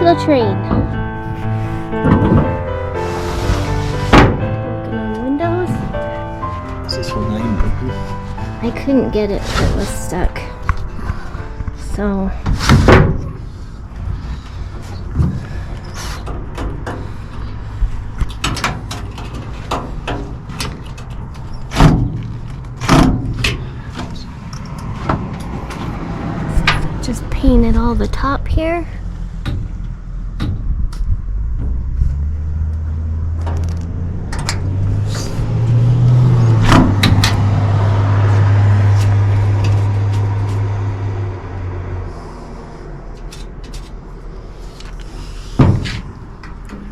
the train. Working on windows. Is this one I can open? I couldn't get it, it was stuck. So just painted all the top here.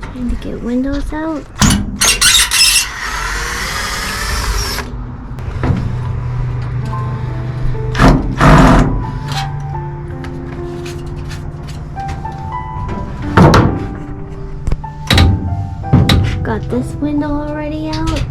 Trying to get windows out. Got this window already out.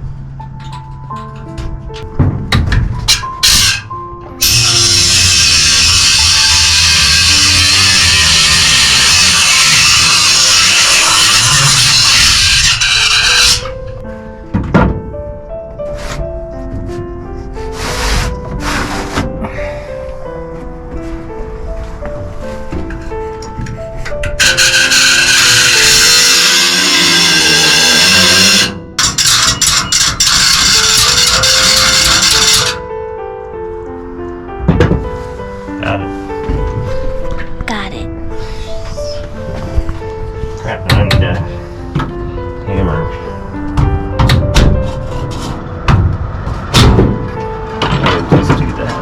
Got it. Crap, I need a hammer. I would just do that.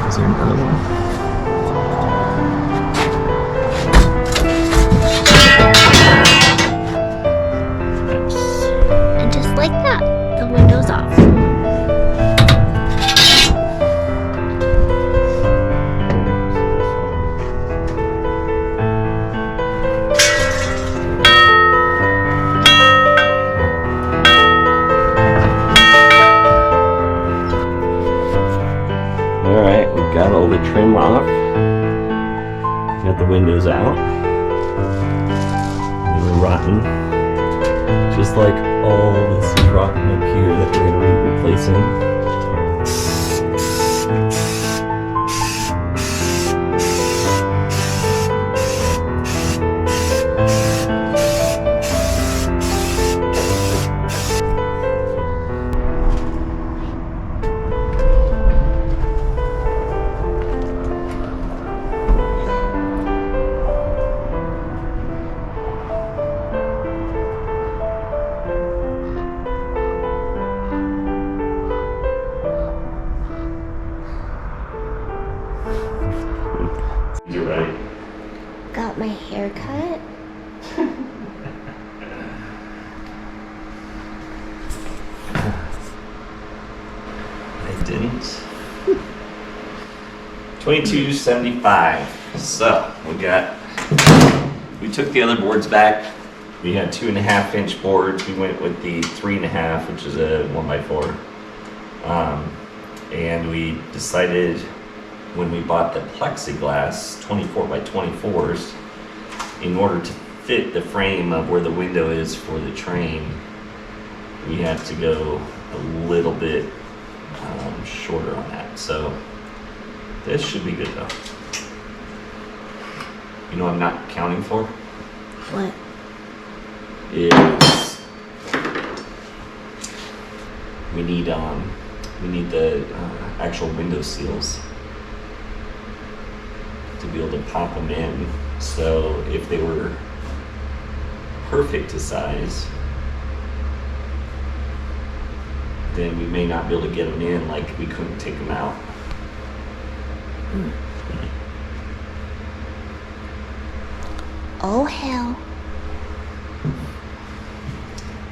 Is there another one? And just like that, the window's off. Alright, we've got all the trim off. Got the windows out. They were rotten. Just like all this is rotten up here that we're going to be replacing. You're right. Got my hair cut. I didn't. $22.75. So we took the other boards back. We had 2.5-inch boards. We went with the 3.5, which is a 1x4. And we decided when we bought the plexiglass 24x24s, in order to fit the frame of where the window is for the train, we had to go a little bit shorter on that. So this should be good though. You know what I'm not counting for? What? Is we need the actual window seals to be able to pop them in. So if they were perfect to size, then we may not be able to get them in, like we couldn't take them out. Oh hell.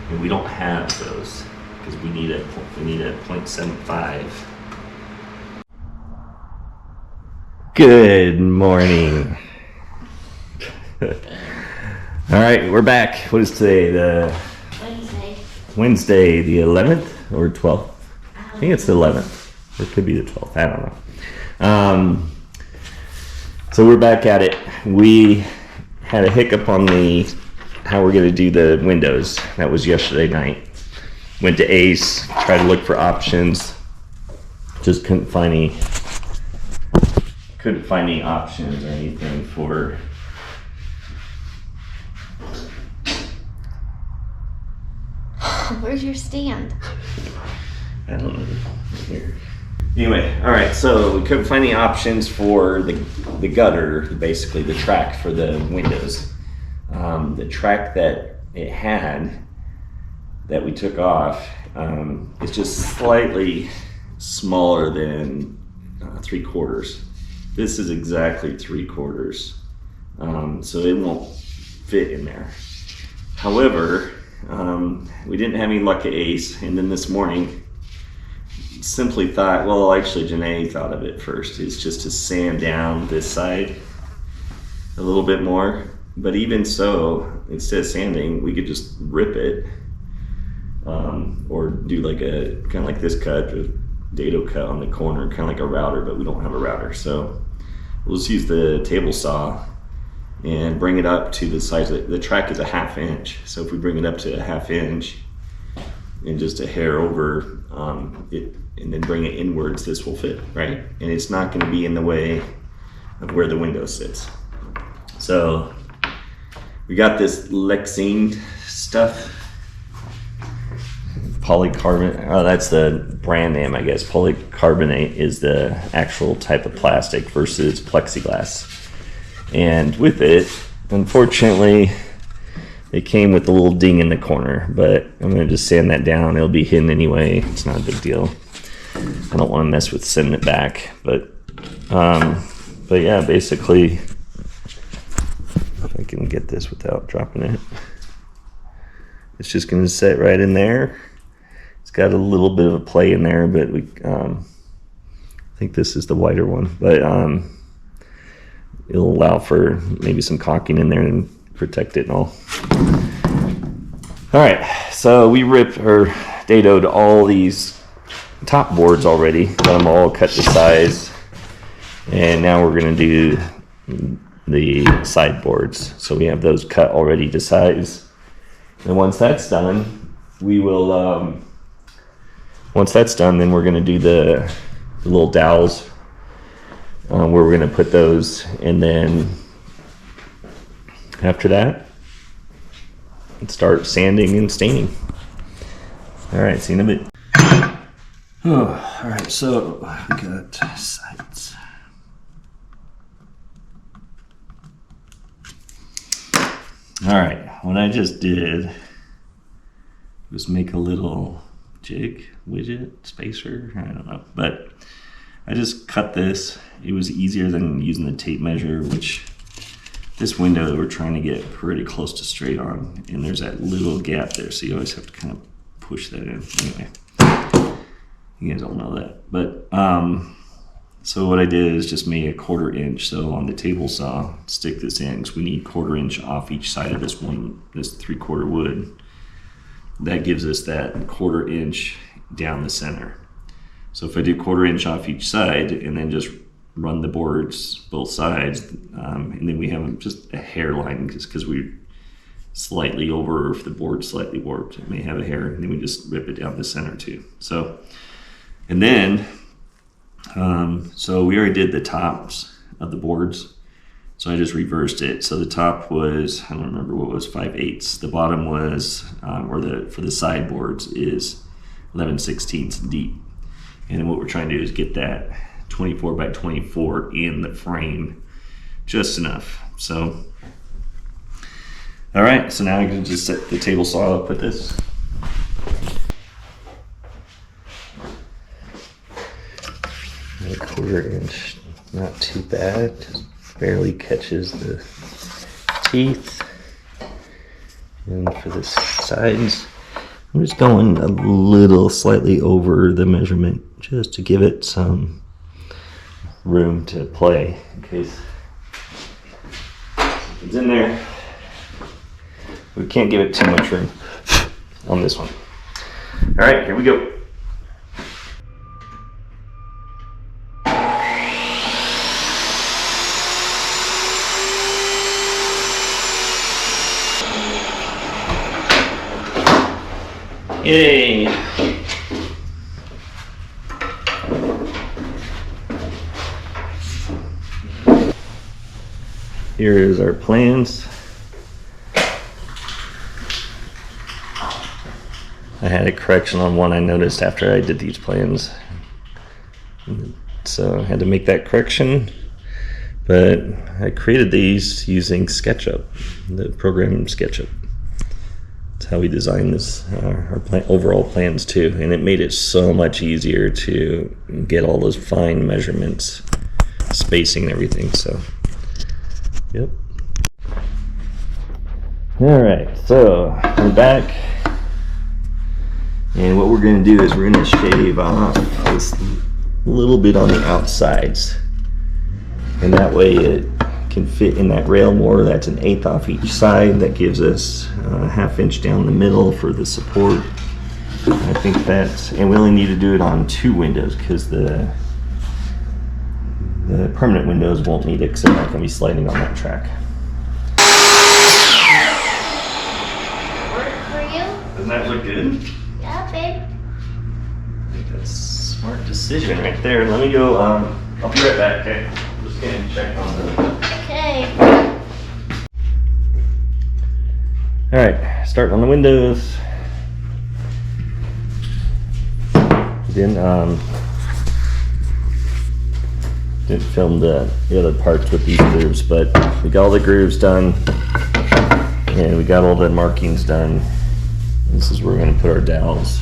And we don't have those because we need a 0.75. Good morning. All right, we're back. What is today? Wednesday. Wednesday, the 11th or 12th? I think it's the 11th. Or it could be the 12th, I don't know. So we're back at it. We had a hiccup on how we're going to do the windows. That was yesterday night. Went to Ace, tried to look for options. Just couldn't find any options or anything for Where's your stand? I don't know. Here. Anyway, all right. So we couldn't find any options for the gutter, basically the track for the windows. The track that it had that we took off is just slightly smaller than 3/4. This is exactly 3/4, so it won't fit in there. However, we didn't have any luck at Ace, and then this morning simply thought, well, actually Janee thought of it first, is just to sand down this side a little bit more. But even so, instead of sanding, we could just rip it, or do like a kind of like this cut, a dado cut on the corner, kind of like a router, but we don't have a router, so we'll just use the table saw and bring it up to the size of the track is a 1/2 inch. So if we bring it up to a 1/2 inch and just a hair over it, and then bring it inwards, this will fit, right? And it's not going to be in the way of where the window sits. So we got this Lexine stuff. Polycarbonate, oh, that's the brand name, I guess. Polycarbonate is the actual type of plastic versus plexiglass. And with it, unfortunately, it came with a little ding in the corner, but I'm gonna just sand that down. It'll be hidden anyway. It's not a big deal. I don't want to mess with sending it back, but yeah, basically, if I can get this without dropping it, it's just gonna sit right in there. It's got a little bit of a play in there, but I think this is the wider one, but it'll allow for maybe some caulking in there and protect it and all. All right, so we ripped or dadoed all these top boards already, got them all cut to size, and now we're gonna do the side boards. So we have those cut already to size, and once that's done, we will. Once that's done, then we're gonna do the little dowels where we're gonna put those, and then after that, start sanding and staining. All right, see you in a bit. Oh, all right, so we got sides. All right, what I just did was make a little jig widget spacer, I don't know, but I just cut this. It was easier than using the tape measure, which this window we're trying to get pretty close to straight on, and there's that little gap there, so you always have to kind of push that in. Anyway, you guys all know that, but so what I did is just made a 1/4 inch. So on the table saw, stick this in, because we need 1/4 inch off each side of this 3/4 wood. That gives us that 1/4 inch down the center. So if I do 1/4 inch off each side and then just run the boards both sides, and then we have just a hairline, just because we're slightly over, or if the board's slightly warped, it may have a hair, and then we just rip it down the center too. So, and then, so we already did the tops of the boards. So I just reversed it. So the top was, I don't remember what it was, 5/8. The bottom was, for the sideboards is 11/16 deep. And then what we're trying to do is get that 24 by 24 in the frame, just enough. So, all right, so now I can just set the table saw up with this. A 1/4 inch, not too bad, just barely catches the teeth. And for the sides, I'm just going a little slightly over the measurement, just to give it some room to play in case it's in there. We can't give it too much room on this one. All right, here we go. Yay! Here is our plans. I had a correction on one I noticed after I did these plans. So I had to make that correction. But I created these using SketchUp, the program SketchUp. That's how we designed this, our overall plans too. And it made it so much easier to get all those fine measurements, spacing and everything, so. Yep. All right, so we're back. And what we're gonna do is we're gonna shave off this little bit on the outsides. And that way it can fit in that rail more. That's an 1/8 off each side. That gives us a 1/2 inch down the middle for the support. I think that's, and we only need to do it on 2 windows because the permanent windows won't need it because they're not going to be sliding on that track. Work for you? Doesn't that look good? Yeah, babe. I think that's a smart decision right there. Let me go, I'll be right back, okay? Just gonna check on the... Okay. Alright, start on the windows. Then, didn't film the other parts with these grooves, but we got all the grooves done and we got all the markings done. This is where we're going to put our dowels.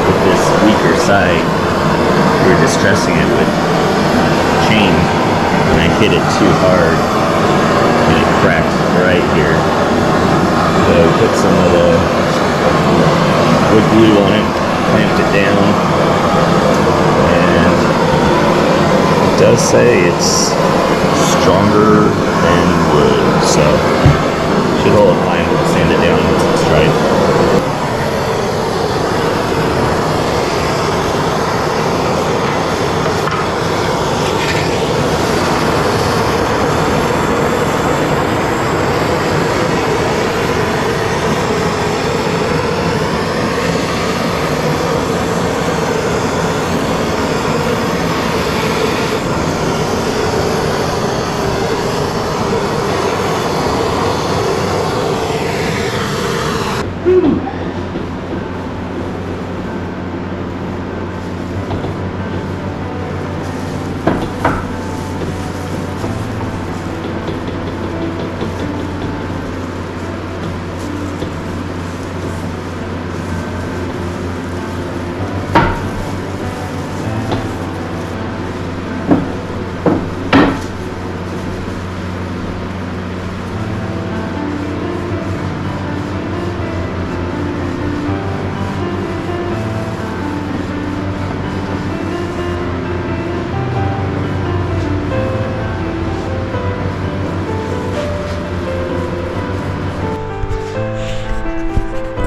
With this weaker side, we were distressing it with chain. And I hit it too hard and it cracked right here. So I put some of the wood glue on it, clamped it down, and it does say it's stronger than wood, so should hold it fine. We'll sand it down once it's dried.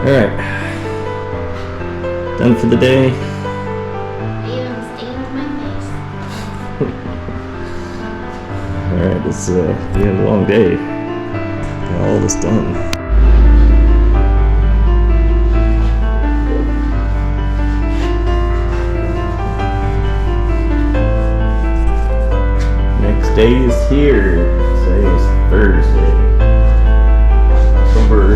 Alright, done for the day. I even stained my face. Alright, this is a long day. Got all this done. Next day is here. Today is Thursday. October.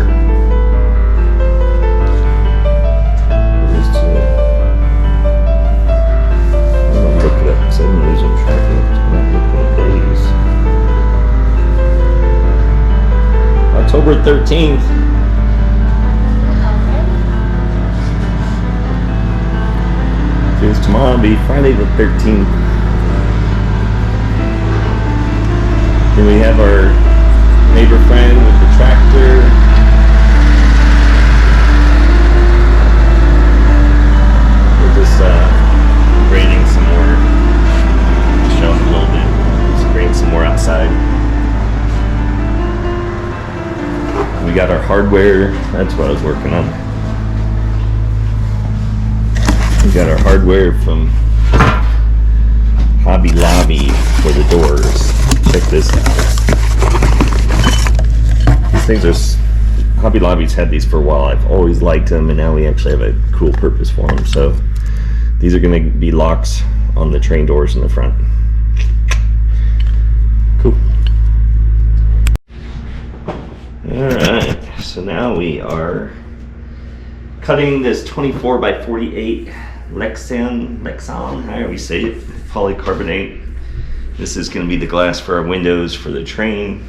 I'm losing track of not looking at days. October 13th. Because tomorrow will be Friday the 13th. Here we have our neighbor friend with the tractor. We're just grading some more. Show them a little bit. Just grade some more outside. We got our hardware. That's what I was working on. We got our hardware from Hobby Lobby for the doors. Check this out. These things are, Hobby Lobby's had these for a while. I've always liked them, and now we actually have a cool purpose for them. So these are going to be locks on the train doors in the front. Cool. Alright, so now we are cutting this 24 by 48 Lexan, however we say it, polycarbonate. This is going to be the glass for our windows for the train.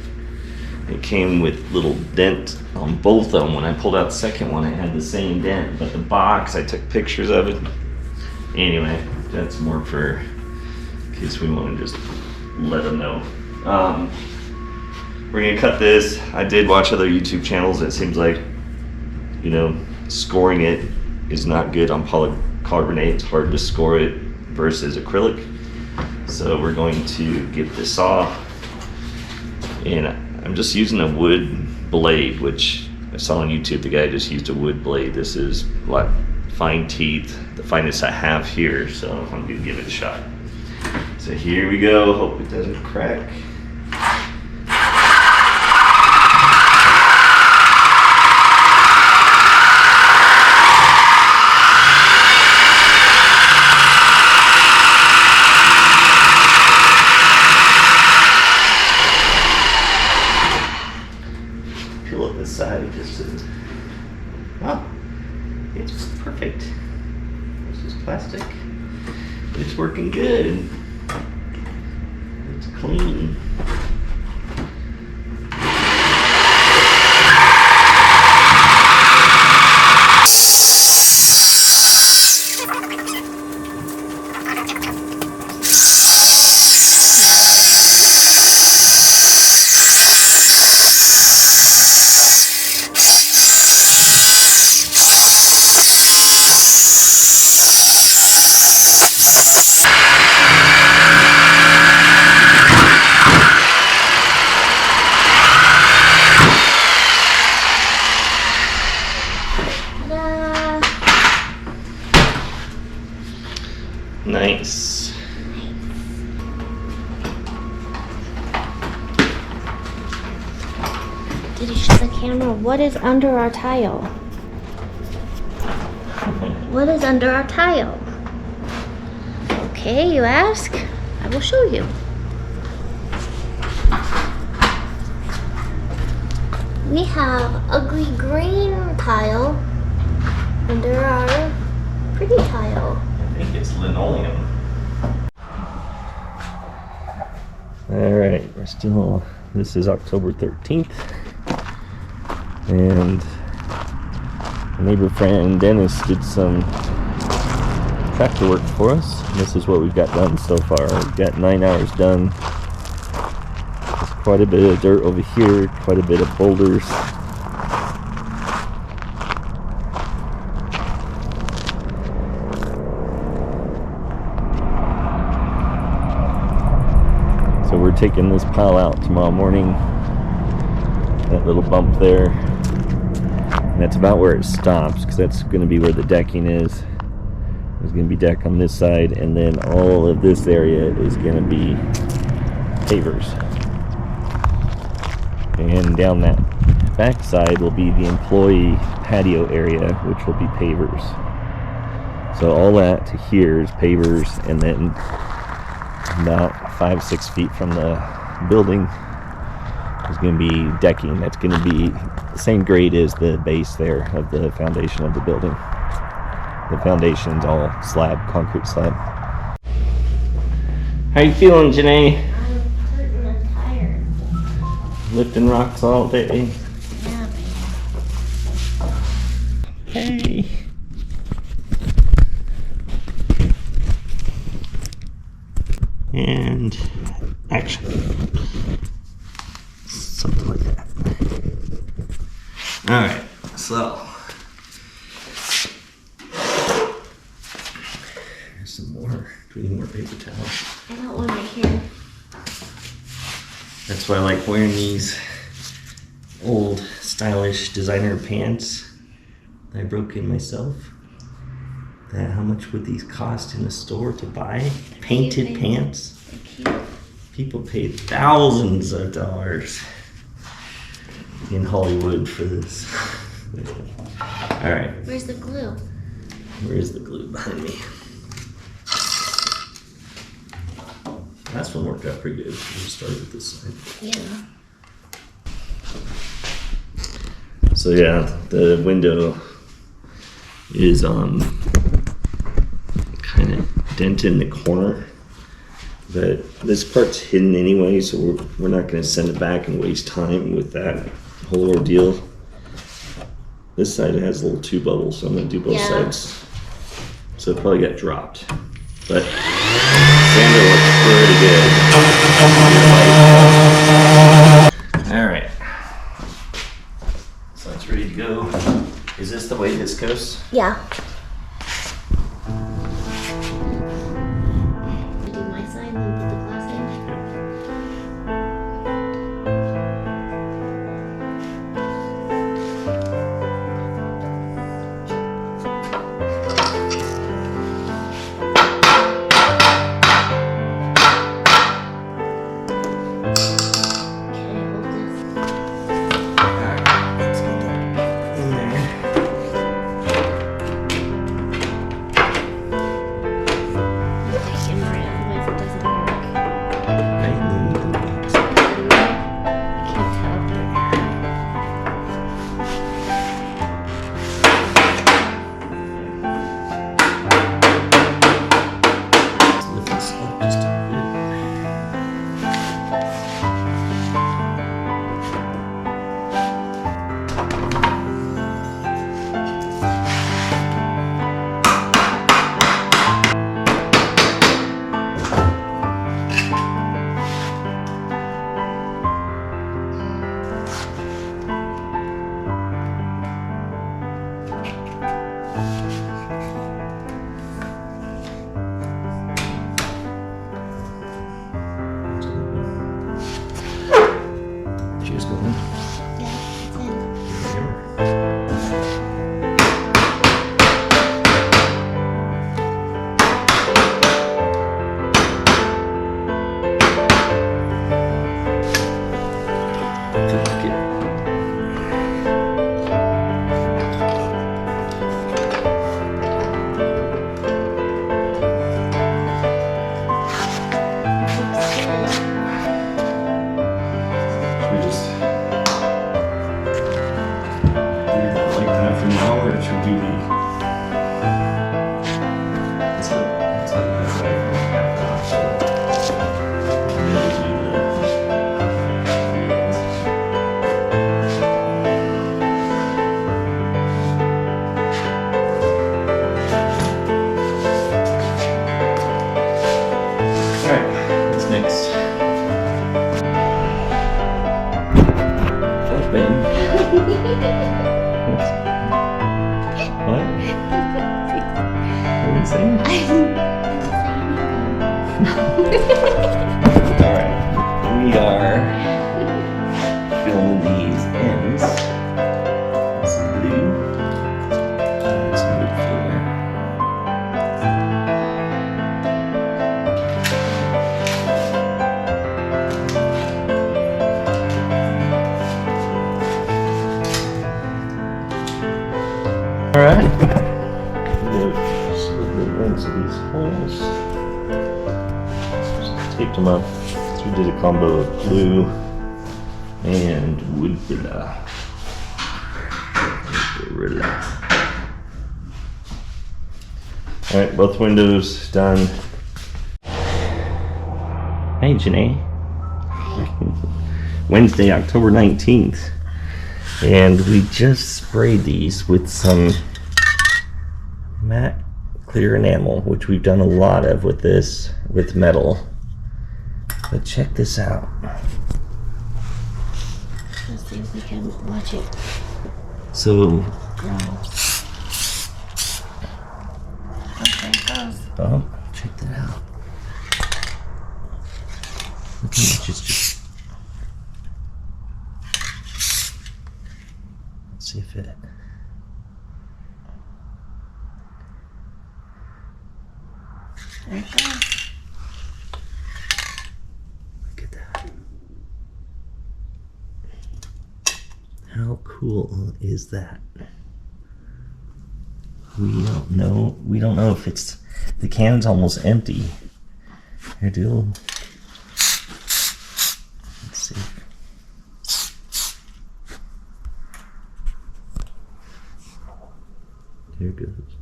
It came with little dent on both of them. When I pulled out the second one, it had the same dent, but the box, I took pictures of it. Anyway, that's more for in case we want to just let them know. We're going to cut this. I did watch other YouTube channels. It seems like, you know, scoring it is not good on polycarbonate. It's hard to score it versus acrylic. So we're going to get this off, and I'm just using a wood blade, which I saw on YouTube. The guy just used a wood blade. This is what, fine teeth, the finest I have here, so I'm gonna give it a shot. So here we go. Hope it doesn't crack. Side just to, oh, it's perfect. This is plastic. It's working good. It's clean. Nice. Did you show the camera? What is under our tile? What is under our tile? Okay, you ask? I will show you. We have ugly green tile under our pretty tile. I think it's linoleum. Alright, we're still, this is October 13th, and my neighbor friend Dennis did some tractor work for us. This is what we've got done so far. We've got 9 hours done. There's quite a bit of dirt over here, quite a bit of boulders. So we're taking this pile out tomorrow morning. That little bump there. And that's about where it stops, because that's going to be where the decking is. There's going to be deck on this side, and then all of this area is going to be pavers. And down that back side will be the employee patio area, which will be pavers. So all that to here is pavers, and then about 5-6 feet from the building is going to be decking. That's going to be the same grade as the base there of the foundation of the building. The foundation's all slab, concrete slab. How you feeling, Janee? I'm hurting and tired. Lifting rocks all day. Yeah, Hey. And action. Something like that. Alright, so here's some more. Do we need more paper towels? I got one right here. That's why I like wearing these old stylish designer pants that I broke in myself. How much would these cost in the store to buy? Painted pants? People paid thousands of dollars in Hollywood for this. All right. Where's the glue? Where's the glue behind me? Last one worked out pretty good. We'll start with this side. Yeah. So yeah, the window is kind of dented in the corner, but this part's hidden anyway, so we're not going to send it back and waste time with that whole ordeal. This side has a little two bubbles, so I'm going to do both sides. So it probably got dropped, but Sandra looks pretty good. All right, so it's ready to go. Is this the way this goes? Yeah. Do my side and then put the glass in. Alright, we are filling these ends. Some blue and some wood filler. Alright, we have some of the ends of these holes. Taped them up. So we did a combo of glue and wood filler. Alright, both windows done. Hey Janee. Wednesday, October 19th. And we just sprayed these with some matte clear enamel, which we've done a lot of with this, with metal. But check this out. Let's see if we can watch it. So, there it goes. oh, check that out. Look at it, just. Let's see if it. Okay. Look at that. How cool is that? We don't know. We don't know if it's the can's almost empty. Here, do. Let's see. There it goes.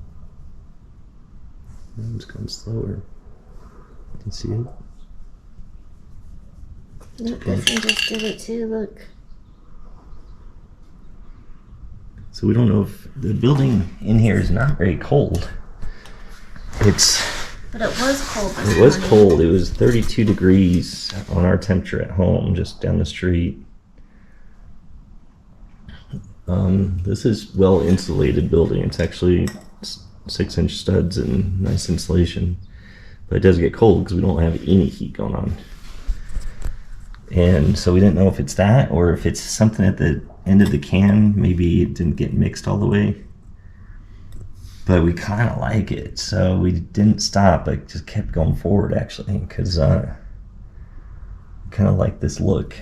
Now it's going slower. You can see it. Look, this one just did it too. Look. So we don't know if the building in here is not very cold. But it was cold. It was cold. It was 32 degrees on our temperature at home, just down the street. This is well insulated building. It's actually 6-inch studs and nice insulation, but it does get cold because we don't have any heat going on. And so we didn't know if it's that or if it's something at the end of the can. Maybe it didn't get mixed all the way. But we kind of like it, so we didn't stop, but just kept going forward actually, because we kind of like this look.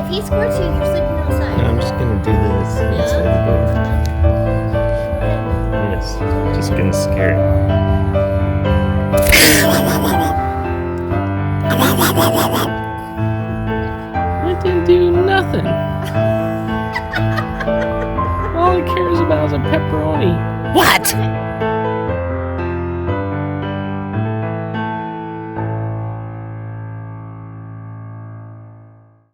He squirts you, you're sleeping outside. No, I'm just gonna do this inside the door. Yes, just gonna scare him. I didn't do nothing. All he cares about is a pepperoni. What?